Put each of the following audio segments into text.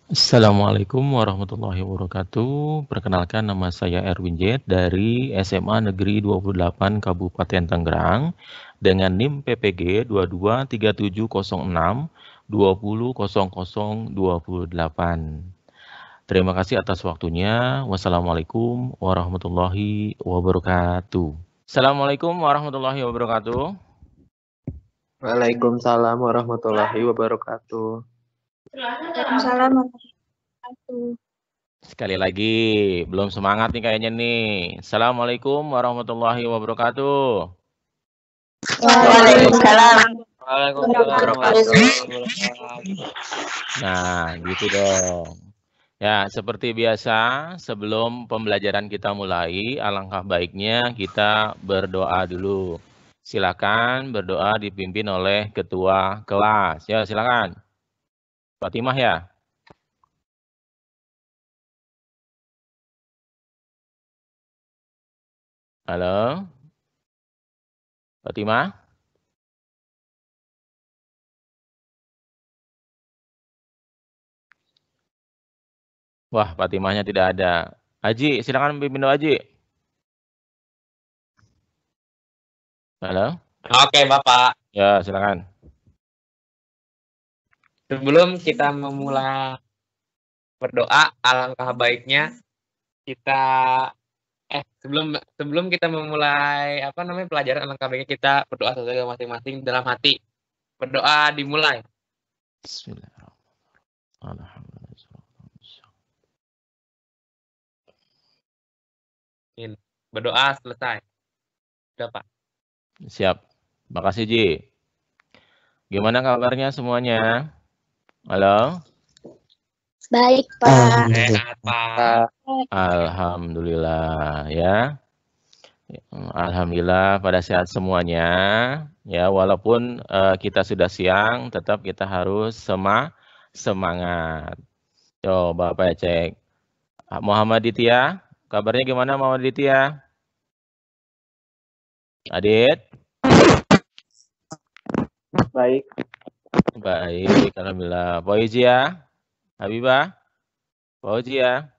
Assalamualaikum warahmatullahi wabarakatuh. Perkenalkan, nama saya Erwin Jet dari SMA Negeri 28 Kabupaten Tangerang dengan NIM PPG 223706 200028. Terima kasih atas waktunya. Wassalamualaikum warahmatullahi wabarakatuh. Assalamualaikum warahmatullahi wabarakatuh. Waalaikumsalam warahmatullahi wabarakatuh. Waalaikumsalam warahmatullahi wabarakatuh. Sekali lagi, belum semangat nih kayaknya nih. Assalamualaikum warahmatullahi wabarakatuh. Waalaikumsalam. Nah, gitu dong. Ya, seperti biasa, sebelum pembelajaran kita mulai, alangkah baiknya kita berdoa dulu. Silakan berdoa dipimpin oleh ketua kelas. Ya, silakan. Fatimah ya. Halo. Fatimah? Wah, Fatimahnya tidak ada. Haji, silakan pimpin doa, Haji. Halo? Oke, Bapak. Ya, silakan. Sebelum kita memulai berdoa, alangkah baiknya kita sebelum kita memulai pelajaran, alangkah baiknya kita berdoa sesuai masing-masing dalam hati. Berdoa dimulai. Bismillahirrahmanirrahim. Berdoa selesai. Sudah, Pak. Siap. Makasih, Ji. Gimana kabarnya semuanya? Halo? Baik, Pak. Sehat, Pak. Alhamdulillah ya. Alhamdulillah pada sehat semuanya. Ya, walaupun kita sudah siang, tetap kita harus semangat. Coba Bapak cek. Muhammad Ditya, kabarnya gimana Muhammad Ditya? Adit? Baik. Baik, alhamdulillah. Pak Uji ya? Habibah? Pak Uji ya?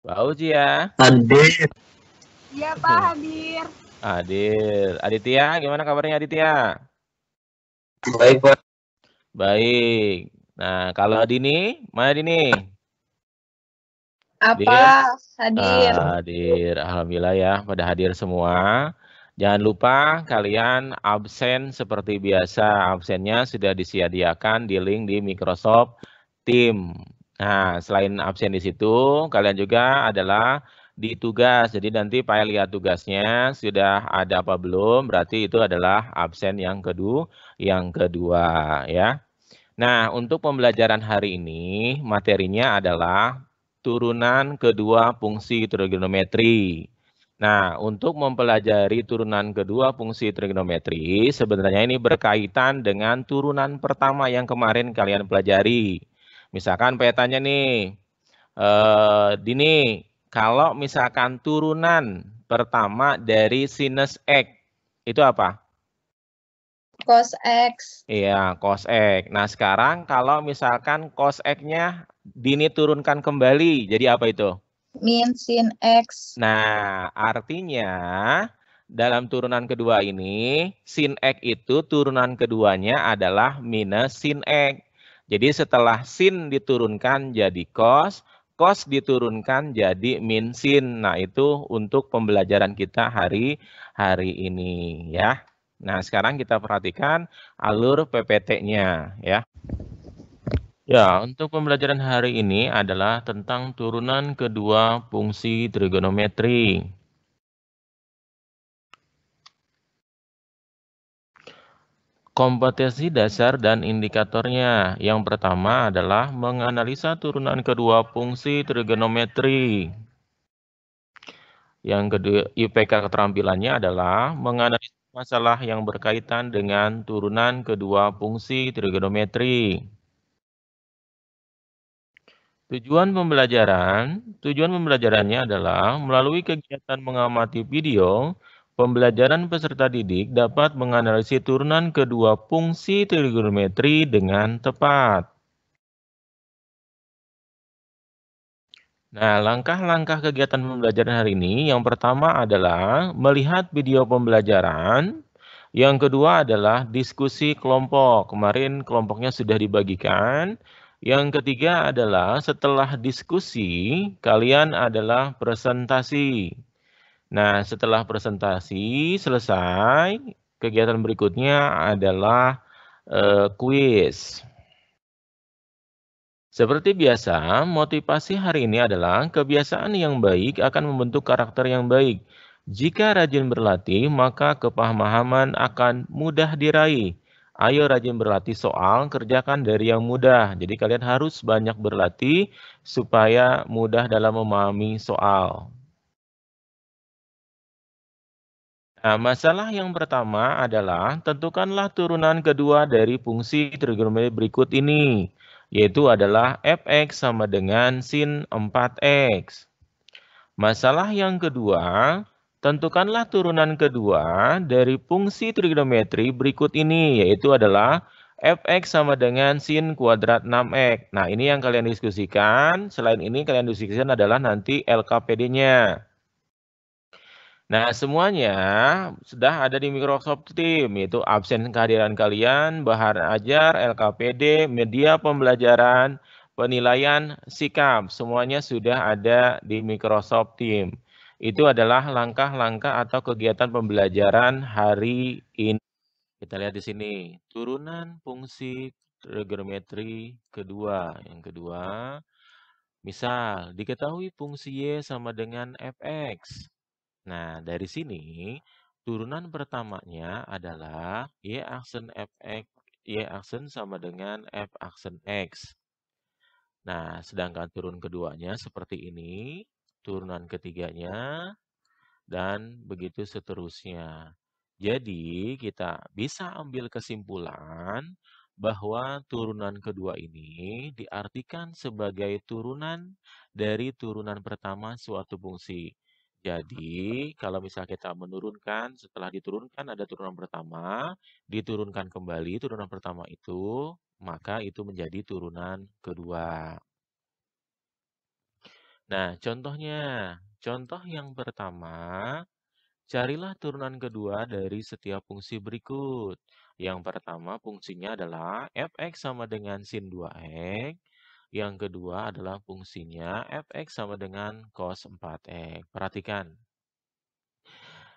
Pak Uji ya? Hadir. Iya, Pak, hadir. Hadir. Aditya, gimana kabarnya Aditya? Baik, Pak. Baik. Nah, kalau Dini, mana Dini? Apa? Hadir. Hadir. Alhamdulillah ya, pada hadir semua. Jangan lupa kalian absen seperti biasa. Absennya sudah disediakan di link di Microsoft Teams. Nah, selain absen di situ, kalian juga adalah di tugas. Jadi nanti Pak lihat tugasnya sudah ada apa belum, berarti itu adalah absen yang kedua ya. Nah, untuk pembelajaran hari ini materinya adalah turunan kedua fungsi trigonometri. Nah, untuk mempelajari turunan kedua fungsi trigonometri, sebenarnya ini berkaitan dengan turunan pertama yang kemarin kalian pelajari. Misalkan petanya nih, Dini, kalau misalkan turunan pertama dari sinus X, itu apa? Cos X. Iya, cos X. Nah, sekarang kalau misalkan cos X-nya Dini turunkan kembali, jadi apa itu? Min sin X. Nah, artinya dalam turunan kedua ini, sin X itu turunan keduanya adalah minus sin X. Jadi setelah sin diturunkan jadi cos, cos diturunkan jadi min sin. Nah, itu untuk pembelajaran kita hari ini ya. Nah, sekarang kita perhatikan alur PPT-nya ya. Ya, untuk pembelajaran hari ini adalah tentang turunan kedua fungsi trigonometri. Kompetensi dasar dan indikatornya. Yang pertama adalah menganalisa turunan kedua fungsi trigonometri. Yang kedua, IPK keterampilannya adalah menganalisa masalah yang berkaitan dengan turunan kedua fungsi trigonometri. Tujuan pembelajarannya adalah melalui kegiatan mengamati video, pembelajaran peserta didik dapat menganalisis turunan kedua fungsi trigonometri dengan tepat. Nah, langkah-langkah kegiatan pembelajaran hari ini, yang pertama adalah melihat video pembelajaran, yang kedua adalah diskusi kelompok. Kemarin kelompoknya sudah dibagikan. Yang ketiga adalah setelah diskusi, kalian adalah presentasi. Nah, setelah presentasi selesai, kegiatan berikutnya adalah kuis. Seperti biasa, motivasi hari ini adalah kebiasaan yang baik akan membentuk karakter yang baik. Jika rajin berlatih, maka kepahaman akan mudah diraih. Ayo rajin berlatih soal, kerjakan dari yang mudah. Jadi kalian harus banyak berlatih supaya mudah dalam memahami soal. Nah, masalah yang pertama adalah tentukanlah turunan kedua dari fungsi trigonometri berikut ini, yaitu adalah fx sama dengan sin 4x. Masalah yang kedua, tentukanlah turunan kedua dari fungsi trigonometri berikut ini, yaitu adalah fx sama dengan sin kuadrat 6x. Nah, ini yang kalian diskusikan. Selain ini, kalian diskusikan adalah nanti LKPD-nya. Nah, semuanya sudah ada di Microsoft Teams, yaitu absen kehadiran kalian, bahan ajar, LKPD, media pembelajaran, penilaian, sikap, semuanya sudah ada di Microsoft Teams. Itu adalah langkah-langkah atau kegiatan pembelajaran hari ini. Kita lihat di sini, turunan fungsi trigonometri kedua. Yang kedua, misal diketahui fungsi Y sama dengan fx. Nah, dari sini turunan pertamanya adalah Y aksen fx, Y aksen sama dengan F aksen X. Nah, sedangkan turun keduanya seperti ini, turunan ketiganya, dan begitu seterusnya. Jadi, kita bisa ambil kesimpulan bahwa turunan kedua ini diartikan sebagai turunan dari turunan pertama suatu fungsi. Jadi, kalau misal kita menurunkan, setelah diturunkan ada turunan pertama, diturunkan kembali turunan pertama itu, maka itu menjadi turunan kedua. Nah, contohnya, contoh yang pertama, carilah turunan kedua dari setiap fungsi berikut. Yang pertama fungsinya adalah fx sama dengan sin 2x. Yang kedua adalah fungsinya fx sama dengan cos 4x. Perhatikan.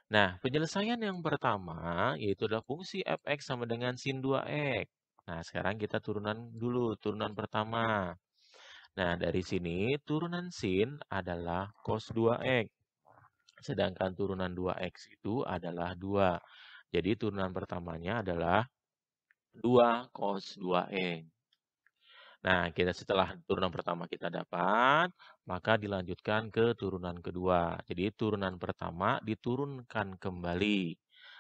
Nah, penyelesaian yang pertama yaitu adalah fungsi fx sama dengan sin 2x. Nah, sekarang kita turunan dulu, turunan pertama. Nah, dari sini turunan sin adalah cos 2x. Sedangkan turunan 2x itu adalah 2. Jadi turunan pertamanya adalah 2 cos 2x. Nah, kita setelah turunan pertama kita dapat, maka dilanjutkan ke turunan kedua. Jadi turunan pertama diturunkan kembali.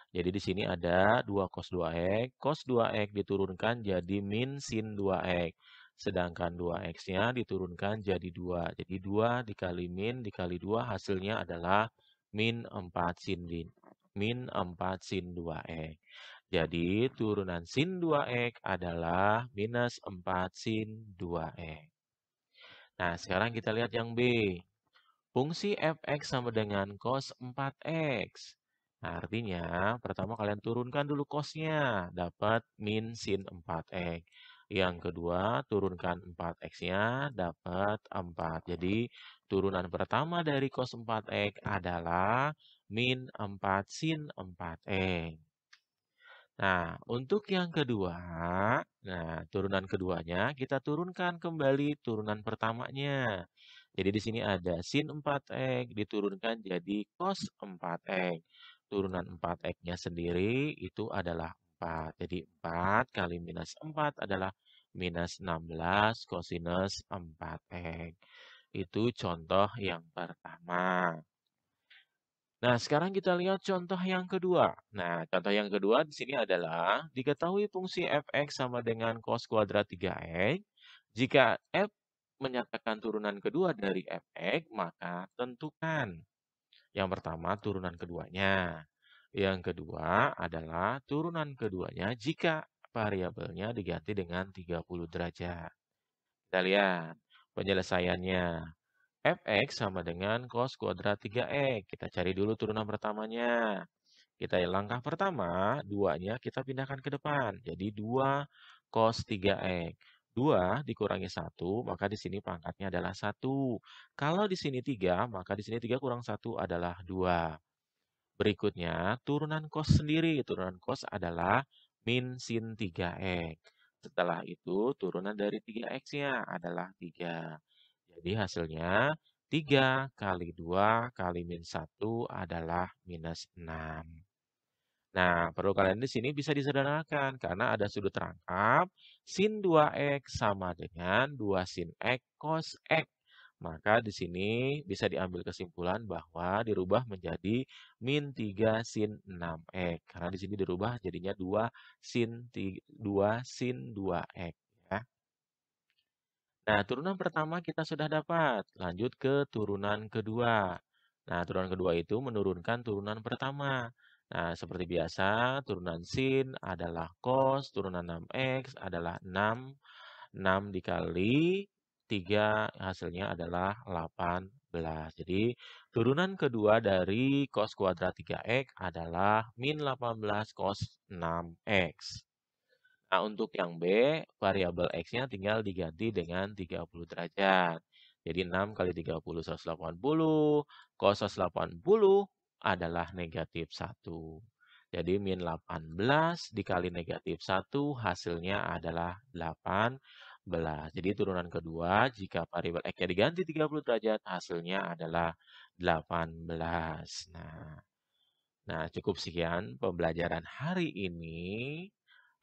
Jadi di sini ada 2 cos 2x. Cos 2x diturunkan jadi min sin 2x. Sedangkan 2x-nya diturunkan jadi 2. Jadi 2 dikali min dikali 2 hasilnya adalah min 4 sin 2x. Jadi turunan sin 2x adalah minus 4 sin 2x. Nah, sekarang kita lihat yang B. Fungsi fx sama dengan cos 4x. Nah, artinya pertama kalian turunkan dulu cosnya, dapat min sin 4x. Yang kedua, turunkan 4x-nya, dapat 4. Jadi, turunan pertama dari cos 4x adalah min 4 sin 4x. Nah, untuk yang kedua, nah turunan keduanya kita turunkan kembali turunan pertamanya. Jadi di sini ada sin 4x diturunkan jadi cos 4x. Turunan 4x-nya sendiri itu adalah 4. Jadi 4 kali minus 4 adalah minus 16 kosinus 4x. Itu contoh yang pertama. Nah, sekarang kita lihat contoh yang kedua. Nah, contoh yang kedua di sini adalah diketahui fungsi fx sama dengan cos kuadrat 3x. Jika f menyatakan turunan kedua dari fx, maka tentukan. Yang pertama, turunan keduanya. Yang kedua adalah turunan keduanya jika variabelnya diganti dengan 30 derajat. Kita lihat penyelesaiannya. fx sama dengan cos kuadrat 3x. Kita cari dulu turunan pertamanya. Kita langkah pertama, 2-nya kita pindahkan ke depan. Jadi 2 cos 3x. 2 dikurangi 1, maka di sini pangkatnya adalah 1. Kalau di sini 3, maka di sini 3 kurang 1 adalah 2. Berikutnya, turunan cos sendiri. Turunan cos adalah min sin 3x. Setelah itu, turunan dari 3x-nya adalah 3. Jadi hasilnya 3 kali 2 kali min 1 adalah minus 6. Nah, perlu kalian di sini bisa disederhanakan karena ada sudut rangkap sin 2x sama dengan 2 sin x cos x. Maka di sini bisa diambil kesimpulan bahwa dirubah menjadi min 3 sin 6x. Karena di sini dirubah jadinya 2 sin 2x. Ya. Nah, turunan pertama kita sudah dapat. Lanjut ke turunan kedua. Nah, turunan kedua itu menurunkan turunan pertama. Nah, seperti biasa, turunan sin adalah cos, turunan 6x adalah 6. 6 dikali 3 hasilnya adalah 18. Jadi, turunan kedua dari cos kuadrat 3x adalah min 18 cos 6x. Nah, untuk yang B, variabel X-nya tinggal diganti dengan 30 derajat. Jadi 6 kali 30, 180. Cos 180 adalah negatif 1. Jadi min 18 dikali negatif 1 hasilnya adalah 18. Jadi turunan kedua, jika variabel X-nya diganti 30 derajat, hasilnya adalah 18. Nah, cukup sekian pembelajaran hari ini.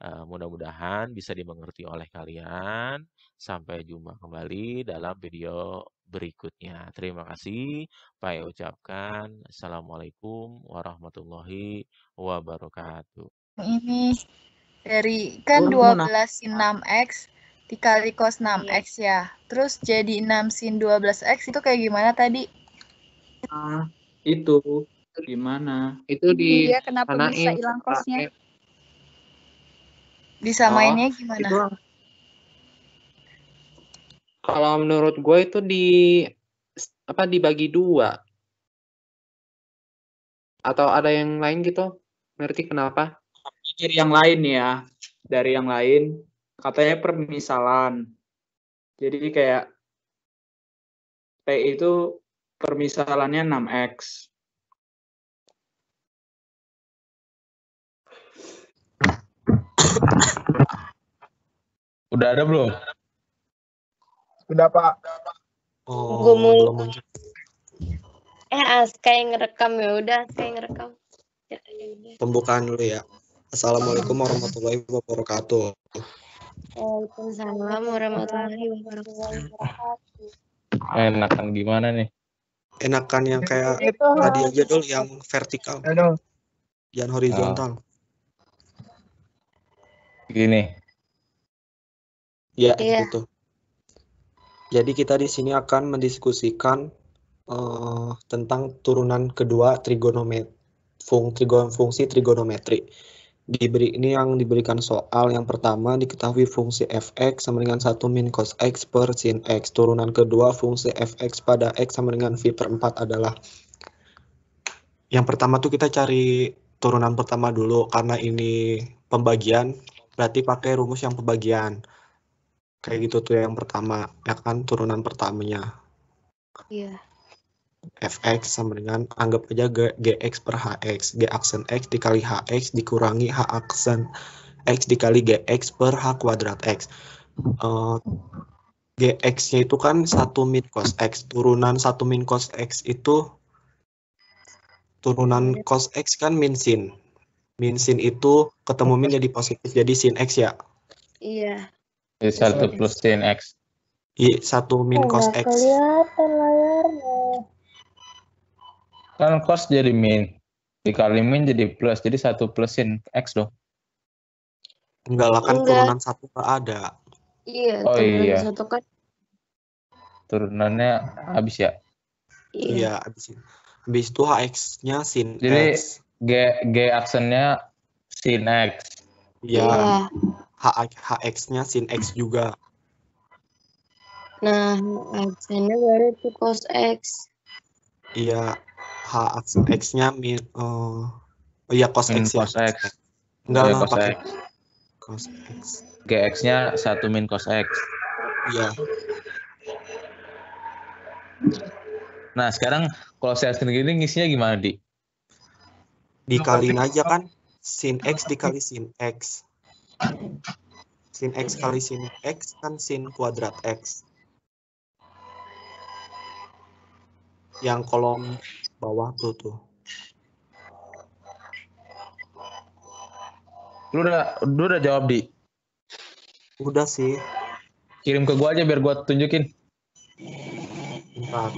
Mudah-mudahan bisa dimengerti oleh kalian. Sampai jumpa kembali dalam video berikutnya. Terima kasih. Saya ucapkan Assalamualaikum warahmatullahi wabarakatuh. Ini dari kan 12 sin 6x dikali cos 6x ya. Terus jadi 6 sin 12x itu kayak gimana tadi? Nah, itu gimana? Itu di Iya, kenapa bisa hilang cosnya? Disamainnya gimana? Itu, kalau menurut gue itu dibagi 2. Atau ada yang lain gitu? Ngerti kenapa? Dari yang lain ya. Dari yang lain katanya permisalan. Jadi kayak P itu permisalannya 6x. Udah ada belum? Sudah, Pak. Oh, Gue mau belum muncul. Aska yang ngerekam ya udah, Aska yang ngerekam. Ya udah. Pembukaan dulu ya. Assalamualaikum warahmatullahi wabarakatuh. Waalaikumsalam warahmatullahi wabarakatuh. Enakan gimana nih? Enakan yang kayak tadi aja dulu, yang vertikal, yang horizontal. Gini. Ya, Iya. gitu. Jadi kita di sini akan mendiskusikan tentang turunan kedua fungsi trigonometri. Ini yang diberikan soal yang pertama, diketahui fungsi fx sama dengan 1 min cos x per sin x. Turunan kedua fungsi fx pada x sama dengan v per 4 adalah. Yang pertama tuh kita cari turunan pertama dulu, karena ini pembagian, berarti pakai rumus yang pembagian. Kayak gitu tuh yang pertama, ya kan, turunan pertamanya. Iya. Fx sama dengan, anggap aja gx per hx. G aksen x dikali hx dikurangi h aksen x dikali gx per h kuadrat x. Gx-nya itu kan 1 min cos x. Turunan 1 min cos x itu, turunan cos x kan min sin. Min sin itu ketemu min jadi positif, jadi sin x ya. Iya. 1 plus sin x. Iya, 1 min cos x. Kelihatan layarnya. Kan cos jadi min. Dikali min jadi plus. Jadi 1 plus sin x dong. Enggak lah, kan Enggak. turunan 1 nggak ada. Iya. Oh iya. Satu kan. Turunannya habis ya. Iya, habis itu hx-nya sin Jadi x. G aksennya sin x. Iya. Iya. Hx-nya sin x juga. Nah, absennya baru tuh cos X. Iya, H aksen X-nya iya cos Min X ya. cos X. Enggak Iya, lah cos pakai X. cos X. GX-nya 1 min cos X. Iya. Nah, sekarang kalau saya sendiri ngisinya gimana, Di? Dikaliin aja kan sin X dikali sin X. Sin X kali sin X kan sin kuadrat X. Yang kolom bawah tuh. Lu udah jawab, Di? Udah sih. Kirim ke gua aja biar gua tunjukin. Bentar.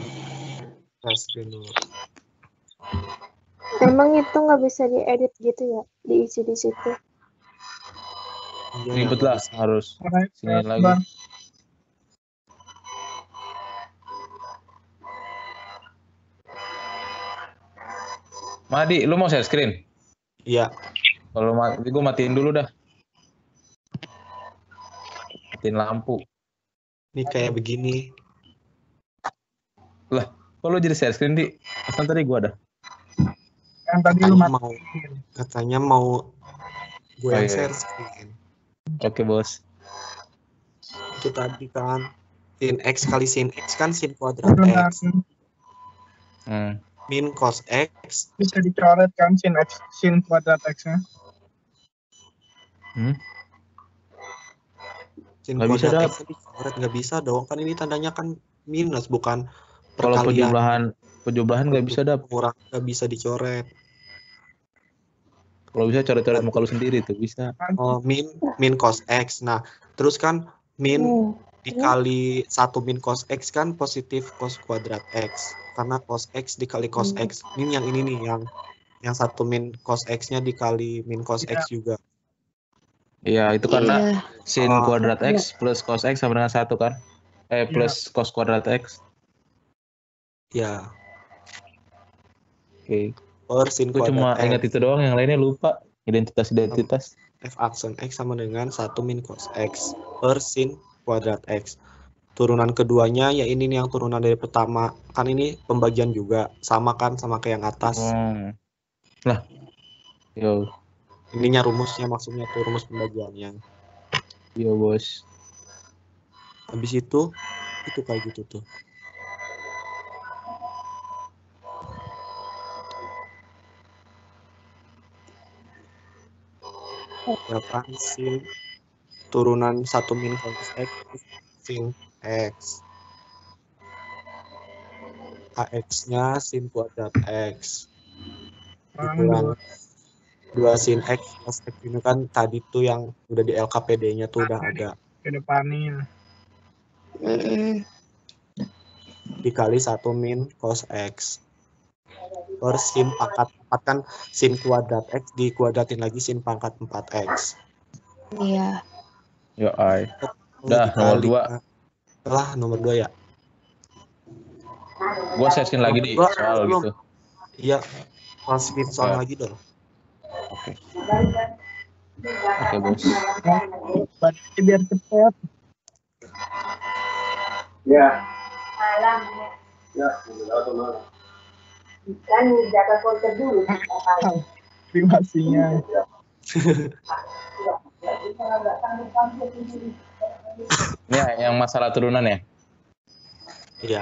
Tes screen dulu. Emang itu nggak bisa diedit gitu ya, diisi di situ. Iya, Ribet nggak lah, bisa. harus sini lagi. Bang. Madi, lu mau share screen? Iya. Kalau mati, gue matiin dulu dah. Matiin lampu. Ini kayak begini. Lah, kok lu jadi share screen, Di? Pesan tadi gue ada. Yang tadi lu Katanya mau gue yang iya. share screen. Oke, bos. Itu tadi kan sin X kali sin X kan sin kuadrat X. Min cos X. bisa dicoret kan sin X, sin kuadrat X-nya. Sin Nggak bisa, kuadrat Dap. X dicoret, nggak bisa dong. Kan ini tandanya kan minus bukan Kalau perkalian. penjumlahan nggak bisa, Dap. Kurang nggak bisa dicoret. Kalau bisa coret-coret muka lu sendiri tuh bisa. Oh, min cos X. Nah, terus kan min dikali 1 min cos X kan positif cos kuadrat X. Karena cos X dikali cos X. Ini yang ini nih, yang 1 min cos X-nya dikali min cos X juga. Iya, itu karena sin Oh. kuadrat X plus cos X sama dengan 1 kan? Plus cos kuadrat X. Ya, Oke. per sin Gue cuma kuadrat ingat X. itu doang, yang lainnya lupa. Identitas. F aksen X sama dengan 1 min cos X per sin kuadrat X. Turunan keduanya ya ini nih yang turunan dari pertama. Kan ini pembagian juga. Sama kan sama kayak yang atas. Lah. Yo. Ininya rumusnya maksudnya tuh rumus pembagiannya. Yo, bos. Habis itu kayak gitu tuh. Berapa sin turunan 1 min cos X sin X. AX-nya sin kuadrat X. Dikurang 2 sin X plus X ini kan tadi tuh yang udah di LKPD-nya tuh udah ada. Ke depannya. Dikali 1 min cos X. Per sin pangkat 4 kan sin kuadrat X dikuadratin lagi sin pangkat 4X. Iya. Yo, ay. Udah, nomor 2. Lah, nomor 2 ya. Gua searching lagi di soal belum. gitu. Iya, transkrip soal lagi dong. Oke, bos. Berarti biar cepet. Ya. Kan jaga konten dulu. Privasinya. Ya, yang masalah turunan ya? Iya.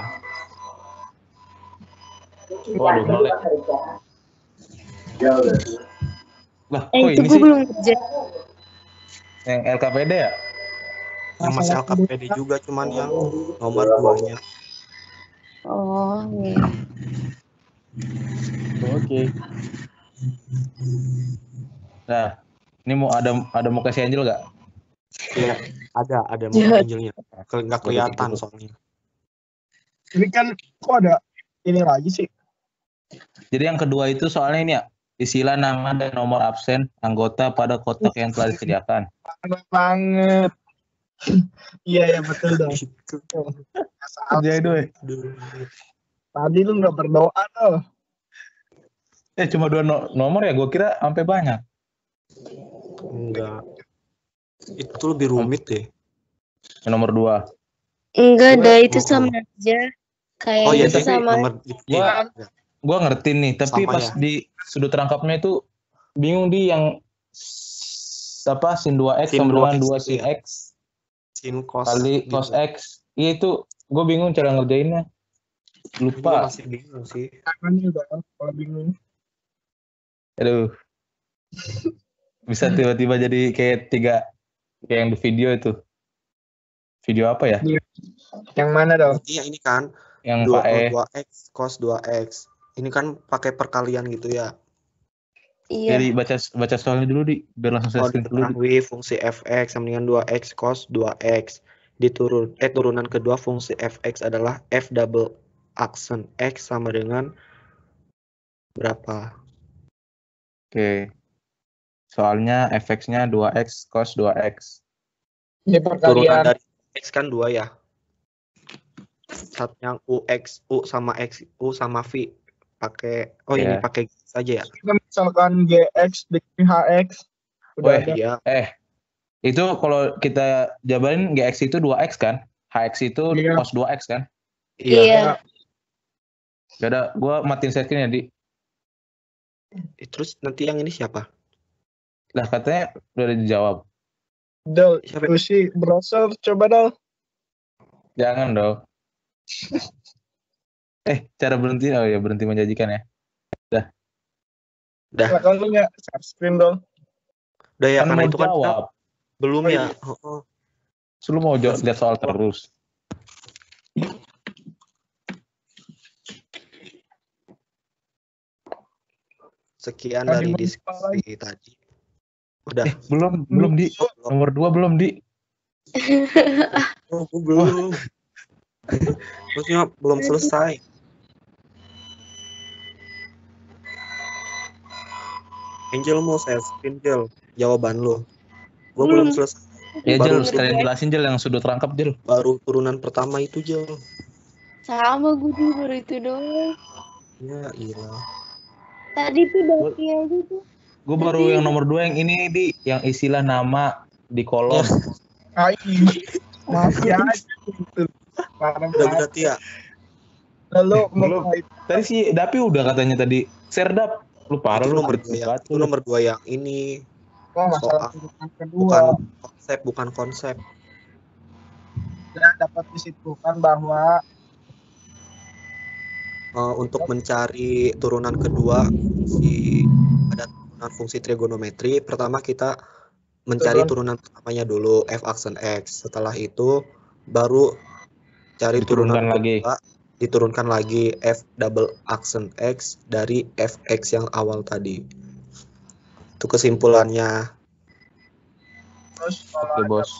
Waduh, melek. Lah, kok Itu ini gue sih? belum kerja. Yang LKPD ya? Yang masih LKPD juga, cuman yang nomor 2-nya. Oh, iya. Oke. Nah, ini mau ada mau kasih Angel nggak? Iya, ada mau angelnya. Nggak kelihatan soalnya. Ini kan kok ada ini lagi sih. Jadi yang kedua itu soalnya ini ya, isilah nama dan nomor absen anggota pada kotak yang telah disediakan. Panas banget. Iya betul dong. Jadi dua. Tadi lu nggak berdoa tuh. Cuma 2 nomor ya, gue kira sampai banyak. Enggak. Itu lebih rumit deh. Yang nomor 2. Enggak Gua- ada, itu oh, sama oh. aja. Kayak Oh ya, itu tapi sama. nomor Gua ngerti nih, tapi Sama pas ya. di sudut rangkapnya itu bingung di yang apa sin 2x Sin sama dengan 2x 2 itu sin ya. x sin cos kali gitu. cos x. Iya itu gue bingung cara ngerjainnya. Gua Lupa. masih bingung sih. Kan juga kan kalau bingung. Aduh. Bisa tiba-tiba jadi kayak kayak yang di video itu. Video apa ya? Yang mana dong? Berarti yang ini kan Yang Pak E. 2x cos 2x. Ini kan pakai perkalian gitu ya. Iya. Jadi baca soalnya dulu di biar langsung saya Oh, screen dulu. diketahui fungsi fx sama dengan 2x cos 2x. Turunan kedua fungsi fx adalah f double aksen x sama dengan berapa? Oke. Soalnya fx-nya 2x cos 2x. Ini Turunan perkalian. dari x kan 2 ya. Satunya u sama v pakai ini Ya. pakai saja ya. Kita misalkan gx dikali hx. Udah Weh, ada. Iya. itu kalau kita jabarin gx itu 2x kan? hx itu Iya. cos 2x kan? Iya. Ya udah, gua matiin screen ya, Di. Terus nanti yang ini siapa? Lah katanya udah dijawab. Dal, Siapa? Lucy browser coba Dal. Jangan dong. Cara berhenti, oh ya berhenti menjanjikan ya. Dah. Silakan lu nggak share screen dong. Udah ya, Kan karena mau itu kan kita jawab. belum Oh, ya. iya. Oh. Lu mau lihat soal terus. Sekian Tadi dari lupa diskusi tadi. Udah. Belum Di. Nomor 2 belum Di. Oh, belum. Maksudnya belum selesai. Angel mau saya screen Jel jawaban lo. Gue belum selesai. Ya Baru Jel, sekalian jelasin Jel yang sudut rangkap Jel. Baru turunan pertama itu Jel. Sama gue juga baru itu doang. Ya iya. Tadi tuh Daki aja tuh. Gue baru yang nomor 2 yang ini Di, yang istilah nama di kolom. Masih aja gitu. Udah berarti ya. Lalu Belum. Tadi sih Dapi udah katanya tadi. Serdap. Lu parah lu. Itu nomor 2 yang ini. Oh, masalah Soal. turunan kedua. Bukan konsep. Dan dapat disimpulkan bahwa untuk mencari turunan kedua ada turunan fungsi trigonometri, pertama kita mencari turunan pertamanya dulu f aksen x. Setelah itu baru cari turunan kedua, diturunkan lagi f double aksen x dari fx yang awal tadi. Itu kesimpulannya. terus kalau Oke, Bos.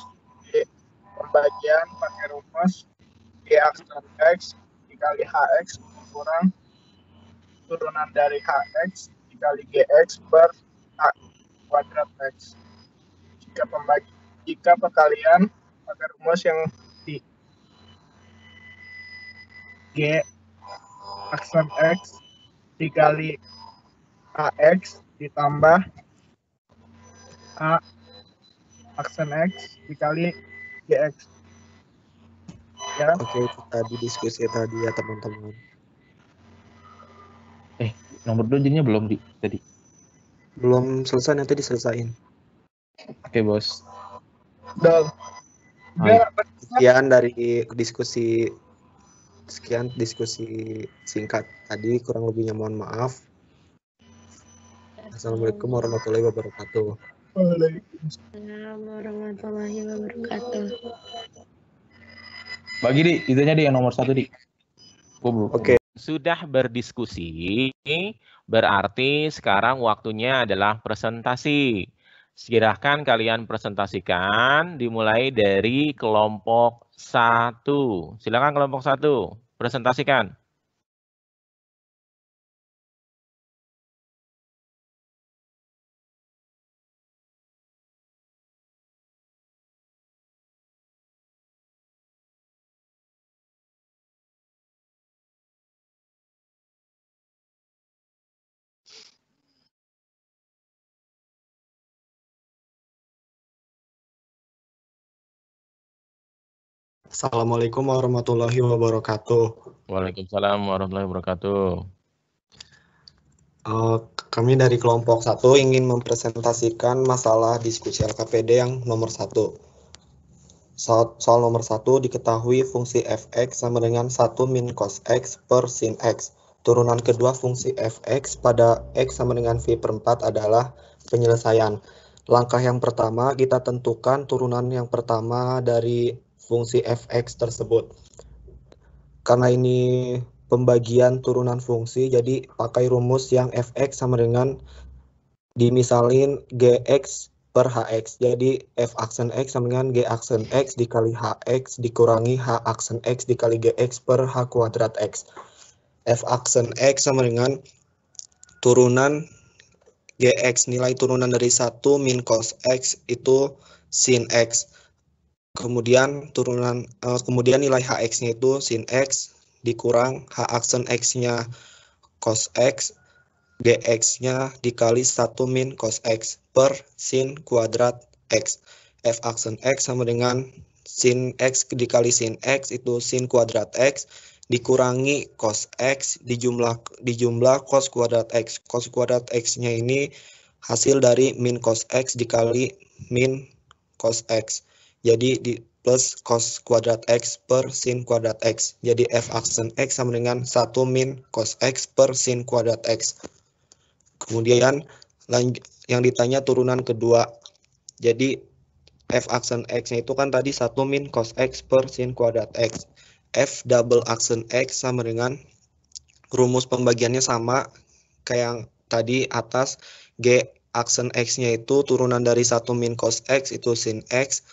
pembagian pakai rumus g aksen x dikali hx kurang turunan dari hx dikali gx per h kuadrat x. Jika perkalian pakai rumus yang di g aksen x dikali hx ditambah h aksen x dikali gx. Ya. Oke, itu tadi diskusi tadi ya teman-teman. Nomor 2 jadinya belum Di tadi. Belum selesai, nanti diselesain. Oke, Bos. Dol. Sekian dari diskusi singkat tadi, kurang lebihnya mohon maaf. Assalamualaikum warahmatullahi wabarakatuh. Waalaikumsalam warahmatullahi wabarakatuh. Bagi Di, itunya Di yang nomor 1 Di. Oke. Sudah berdiskusi, berarti sekarang waktunya adalah presentasi. Silahkan kalian presentasikan, dimulai dari kelompok 1. Silakan kelompok 1, presentasikan. Assalamualaikum warahmatullahi wabarakatuh. Waalaikumsalam warahmatullahi wabarakatuh. Kami dari kelompok 1 ingin mempresentasikan masalah diskusi LKPD yang nomor 1. Soal nomor 1 diketahui fungsi fx sama dengan 1 min cos x per sin x. Turunan kedua fungsi fx pada x sama dengan v per 4 adalah penyelesaian. Langkah yang pertama kita tentukan turunan yang pertama dari fungsi fx tersebut. Karena ini pembagian turunan fungsi, jadi pakai rumus yang fx sama dengan dimisalin gx per hx. Jadi f aksen x sama dengan g aksen x dikali hx dikurangi h aksen x dikali gx per h kuadrat x. F aksen x sama dengan turunan gx, nilai turunan dari 1 min cos x itu sin x. Kemudian kemudian nilai hx-nya itu sin x dikurang h aksen x-nya cos x, gx-nya dikali 1 min cos x per sin kuadrat x. F aksen x sama dengan sin x dikali sin x itu sin kuadrat x dikurangi cos x dijumlah cos kuadrat x. Cos kuadrat x-nya ini hasil dari min cos x dikali min cos x. Jadi di plus cos kuadrat x per sin kuadrat x. Jadi f aksen x sama dengan 1 min cos x per sin kuadrat x. Kemudian yang ditanya turunan kedua. Jadi f aksen x-nya itu kan tadi 1 min cos x per sin kuadrat x. F double aksen x sama dengan rumus pembagiannya sama kayak yang tadi atas. G aksen x-nya itu turunan dari 1 min cos x itu sin x.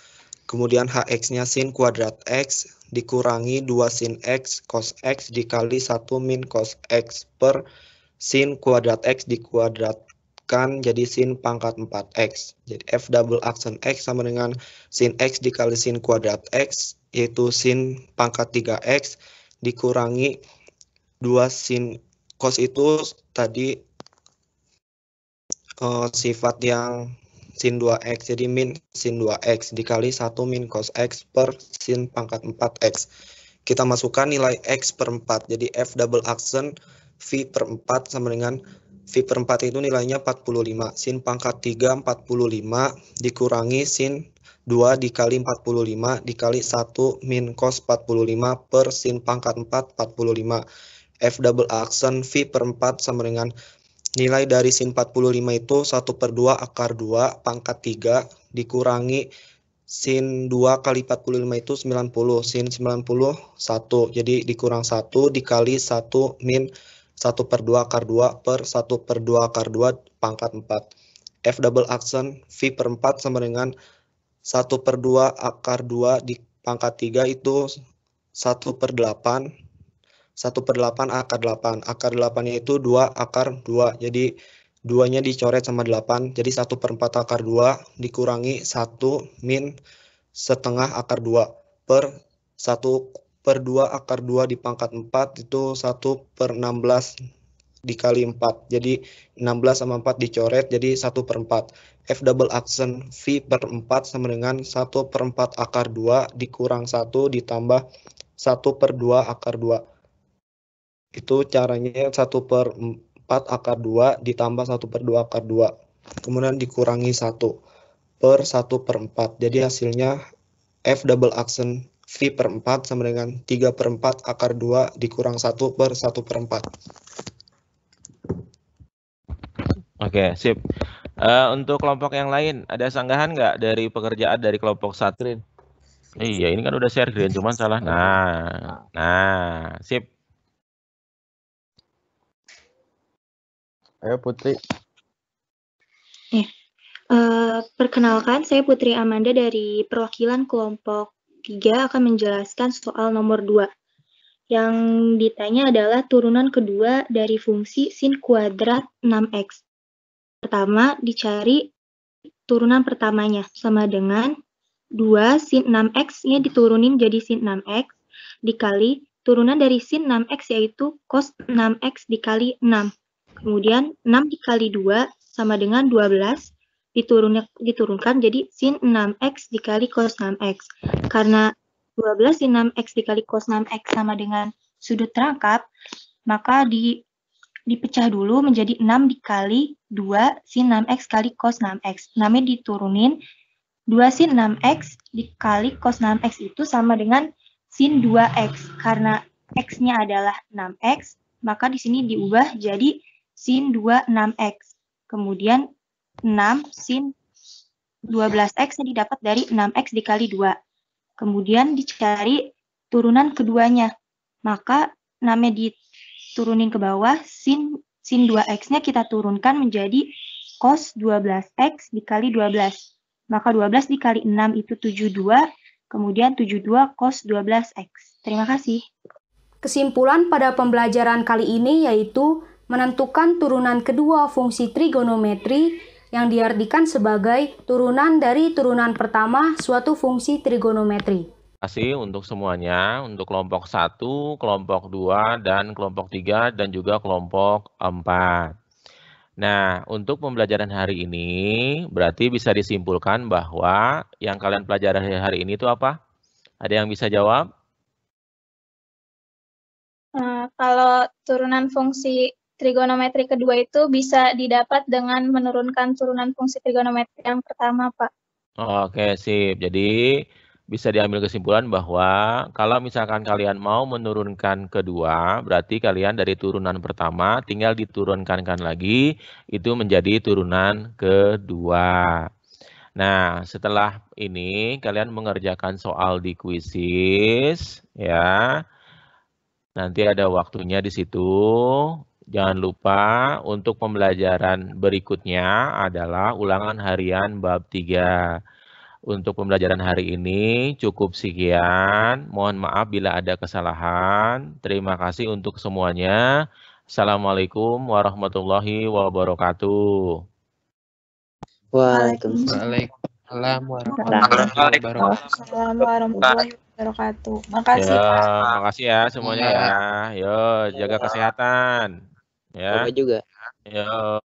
Kemudian hx-nya sin kuadrat x dikurangi 2 sin x cos x dikali 1 min cos x per sin kuadrat x dikuadratkan jadi sin pangkat 4x. Jadi f double aksen x sama dengan sin x dikali sin kuadrat x yaitu sin pangkat 3x dikurangi 2 sin cos itu tadi sifat yang sin 2x, jadi min sin 2x dikali 1 min cos x per sin pangkat 4x. Kita masukkan nilai x per 4, jadi f double aksen v per 4 sama dengan v per 4 itu nilainya 45. Sin pangkat 3 45 dikurangi sin 2 dikali 45 dikali 1 min cos 45 per sin pangkat 4 45. F double aksen v per 4 sama dengan nilai dari sin 45 itu 1/2 akar 2 pangkat 3 dikurangi sin 2 kali 45 itu 90. Sin 90 1. Jadi dikurang 1 dikali 1 min 1/2 akar 2 per 1/2 akar 2 pangkat 4. F double aksen v per 4 sama dengan 1/2 akar 2 di pangkat 3 itu 1/8. 1/8 akar 8. Akar 8-nya itu 2 akar 2. Jadi 2-nya dicoret sama 8. Jadi 1/4 akar 2 dikurangi 1 min setengah akar 2 per 1/2 akar 2 di pangkat 4 itu 1/16 dikali 4. Jadi 16 sama 4 dicoret jadi 1/4. F double aksen v per 4 sama dengan 1/4 akar 2 dikurang 1 ditambah 1/2 akar 2. Itu caranya 1/4 akar 2 ditambah 1/2 akar 2. Kemudian dikurangi 1 per 1/4. Jadi hasilnya F double aksen V per 4 sama dengan 3/4 akar 2 dikurang 1 per 1/4. Oke, sip. Untuk kelompok yang lain, ada sanggahan nggak dari pekerjaan dari kelompok 1? Iya, ini kan udah share screen, cuman salah. Nah, sip. Ayo Putri. Perkenalkan, saya Putri Amanda dari perwakilan kelompok 3 akan menjelaskan soal nomor 2. Yang ditanya adalah turunan kedua dari fungsi sin kuadrat 6x. Pertama, dicari turunan pertamanya sama dengan 2 sin 6x-nya diturunin jadi sin 6x dikali turunan dari sin 6x yaitu cos 6x dikali 6. Kemudian 6 dikali 2 sama dengan 12 diturunkan jadi sin 6x dikali cos 6x. Karena 12 sin 6X dikali cos 6X sama dengan sudut rangkap, maka dipecah dulu menjadi 6 dikali 2 sin 6X kali cos 6X. 6-nya diturunin, 2 sin 6X dikali cos 6X itu sama dengan sin 2X. Karena X-nya adalah 6X, maka di sini diubah jadi sin 2 6X. Kemudian 6 sin 12X yang didapat dari 6X dikali 2. Kemudian dicari turunan keduanya. Maka 6-nya diturunin ke bawah, sin 2X-nya kita turunkan menjadi cos 12X dikali 12. Maka 12 dikali 6 itu 72, kemudian 72 cos 12X. Terima kasih. Kesimpulan pada pembelajaran kali ini yaitu menentukan turunan kedua fungsi trigonometri yang diartikan sebagai turunan dari turunan pertama suatu fungsi trigonometri. Terima kasih untuk semuanya, untuk kelompok 1, kelompok 2, dan kelompok 3, dan juga kelompok 4. Nah, untuk pembelajaran hari ini, berarti bisa disimpulkan bahwa yang kalian pelajari hari ini itu apa? Ada yang bisa jawab? Kalau turunan fungsi trigonometri kedua itu bisa didapat dengan menurunkan turunan fungsi trigonometri yang pertama, Pak. Oke, sip. Jadi, bisa diambil kesimpulan bahwa kalau misalkan kalian mau menurunkan kedua, berarti kalian dari turunan pertama tinggal diturunkan lagi, itu menjadi turunan kedua. Nah, setelah ini kalian mengerjakan soal di kuisis, ya. Nanti ada waktunya di situ. Jangan lupa untuk pembelajaran berikutnya adalah ulangan harian bab 3. Untuk pembelajaran hari ini cukup sekian. Mohon maaf bila ada kesalahan. Terima kasih untuk semuanya. Assalamualaikum warahmatullahi wabarakatuh. Waalaikumsalam warahmatullahi wabarakatuh. Makasih, Pak. Makasih ya semuanya ya. Yo, jaga kesehatan. Ya. Bapak juga. Yo.